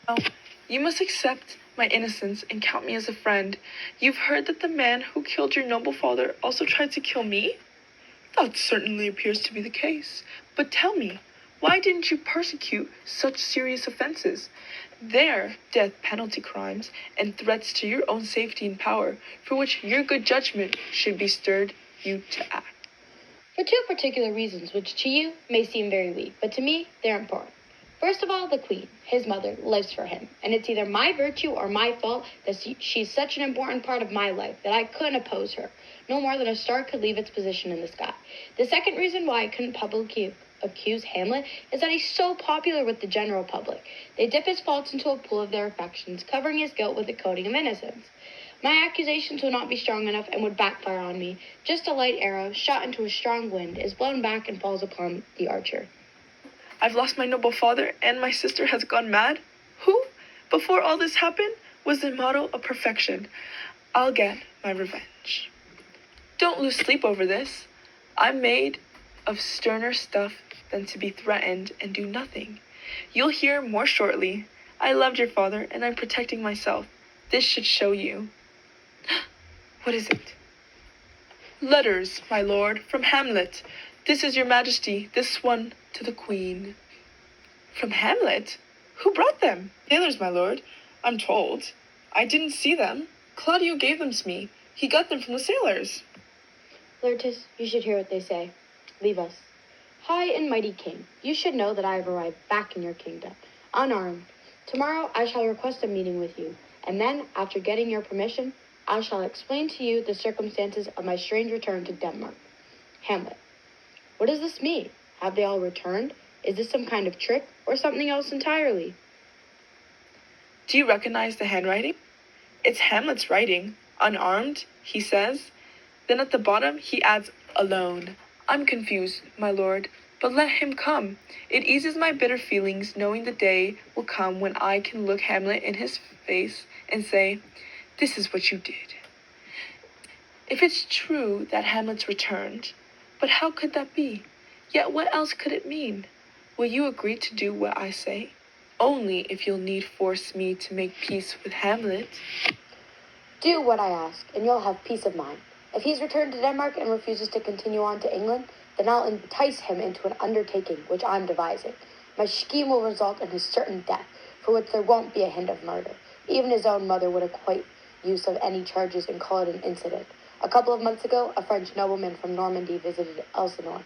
Now, you must accept my innocence and count me as a friend. You've heard that the man who killed your noble father also tried to kill me? That certainly appears to be the case. But tell me, why didn't you persecute such serious offenses? They're death penalty crimes and threats to your own safety and power, for which your good judgment should be stirred you to act. For two particular reasons, which to you may seem very weak, but to me, they're important. First of all, the queen, his mother, lives for him, and it's either my virtue or my fault that she's such an important part of my life that I couldn't oppose her, no more than a star could leave its position in the sky. The second reason why I couldn't publicly accuse Hamlet is that he's so popular with the general public. They dip his faults into a pool of their affections, covering his guilt with a coating of innocence. My accusations will not be strong enough and would backfire on me. Just a light arrow, shot into a strong wind, is blown back and falls upon the archer. I've lost my noble father, and my sister has gone mad? Who, before all this happened, was the model of perfection. I'll get my revenge. Don't lose sleep over this. I'm made of sterner stuff than to be threatened and do nothing. You'll hear more shortly. I loved your father, and I'm protecting myself. This should show you. What is it? Letters, my lord, from Hamlet. This is your majesty, this one to the queen. From Hamlet? Who brought them? Tailors, my lord, I'm told. I didn't see them. Claudio gave them to me. He got them from the sailors. Laertes, you should hear what they say. Leave us. High and mighty king, you should know that I have arrived back in your kingdom, unarmed. Tomorrow I shall request a meeting with you, and then, after getting your permission, I shall explain to you the circumstances of my strange return to Denmark. Hamlet. What does this mean? Have they all returned? Is this some kind of trick or something else entirely? Do you recognize the handwriting? It's Hamlet's writing. Unarmed, he says. Then at the bottom he adds, alone. I'm confused, my lord, but let him come. It eases my bitter feelings knowing the day will come when I can look Hamlet in his face and say, this is what you did. If it's true that Hamlet's returned, but how could that be? Yet what else could it mean? Will you agree to do what I say? Only if you'll need force me to make peace with Hamlet. Do what I ask, and you'll have peace of mind. If he's returned to Denmark and refuses to continue on to England, then I'll entice him into an undertaking which I'm devising. My scheme will result in his certain death, for which there won't be a hint of murder. Even his own mother would acquit use of any charges and call it an incident. A couple of months ago, a French nobleman from Normandy visited Elsinore.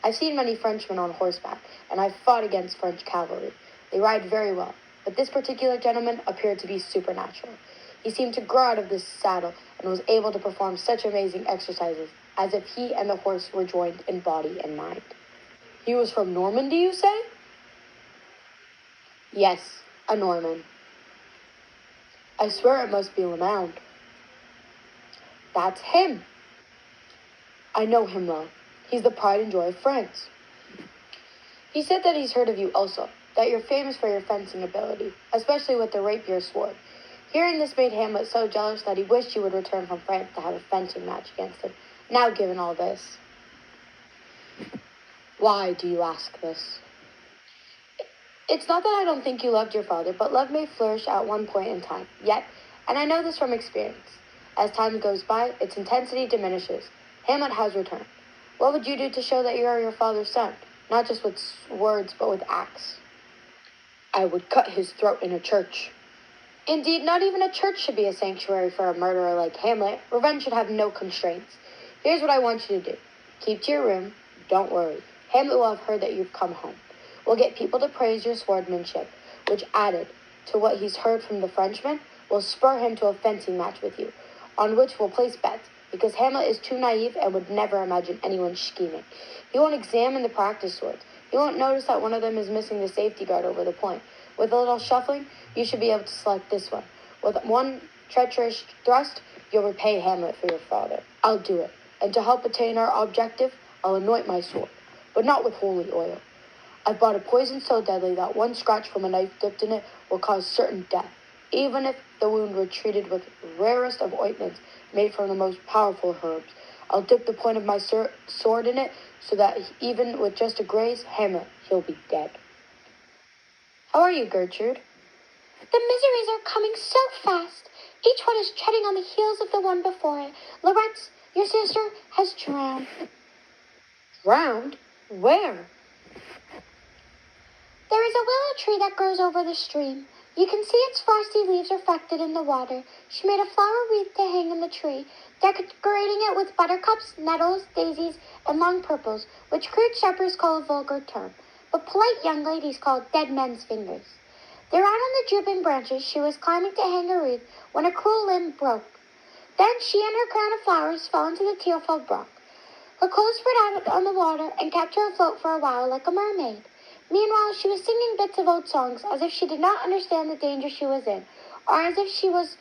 I've seen many Frenchmen on horseback, and I've fought against French cavalry. They ride very well, but this particular gentleman appeared to be supernatural. He seemed to grow out of this saddle and was able to perform such amazing exercises as if he and the horse were joined in body and mind. He was from Normandy, you say? Yes, a Norman. I swear it must be Lamond. That's him. I know him well. He's the pride and joy of France. He said that he's heard of you also, that you're famous for your fencing ability, especially with the rapier sword. Hearing this made Hamlet so jealous that he wished he would return from France to have a fencing match against him. Now given all this. Why do you ask this? It's not that I don't think you loved your father, but love may flourish at one point in time. Yet, and I know this from experience, as time goes by, its intensity diminishes. Hamlet has returned. What would you do to show that you are your father's son? Not just with words, but with acts. I would cut his throat in a church. Indeed, not even a church should be a sanctuary for a murderer like Hamlet. Revenge should have no constraints. Here's what I want you to do. Keep to your room. Don't worry. Hamlet will have heard that you've come home. We'll get people to praise your swordsmanship, which added to what he's heard from the Frenchman, will spur him to a fencing match with you, on which we'll place bets, because Hamlet is too naive and would never imagine anyone scheming. He won't examine the practice swords. He won't notice that one of them is missing the safety guard over the point. With a little shuffling, you should be able to select this one. With one treacherous thrust, you'll repay Hamlet for your father. I'll do it. And to help attain our objective, I'll anoint my sword, but not with holy oil. I've bought a poison so deadly that one scratch from a knife dipped in it will cause certain death, even if the wound were treated with rarest of ointments made from the most powerful herbs. I'll dip the point of my sword in it so that even with just a graze, Hamlet, he'll be dead. How are you, Gertrude? The miseries are coming so fast. Each one is treading on the heels of the one before it. Lorette, your sister has drowned. Drowned? Where? There is a willow tree that grows over the stream. You can see its frosty leaves reflected in the water. She made a flower wreath to hang in the tree, decorating it with buttercups, nettles, daisies, and long purples, which crude shepherds call a vulgar term, but polite young ladies call dead men's fingers. There out on the drooping branches she was climbing to hang a wreath when a cruel limb broke. Then she and her crown of flowers fell into the tear-filled brook. Her clothes spread out on the water and kept her afloat for a while like a mermaid. Meanwhile, she was singing bits of old songs as if she did not understand the danger she was in, or as if she was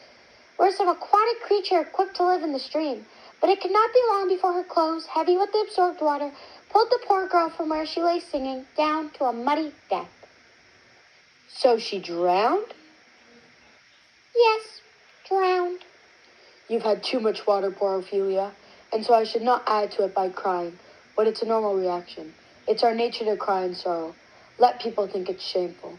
some aquatic creature equipped to live in the stream. But it could not be long before her clothes, heavy with the absorbed water, pulled the poor girl from where she lay singing down to a muddy death. So she drowned? Yes, drowned. You've had too much water, poor Ophelia, and so I should not add to it by crying, but it's a normal reaction. It's our nature to cry in sorrow. Let people think it's shameful.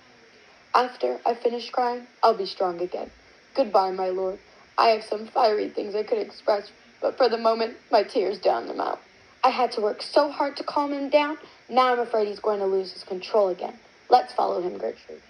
After I finish crying, I'll be strong again. Goodbye, my lord. I have some fiery things I could express, but for the moment, my tears drown them out. I had to work so hard to calm him down. Now I'm afraid he's going to lose his control again. Let's follow him, Gertrude.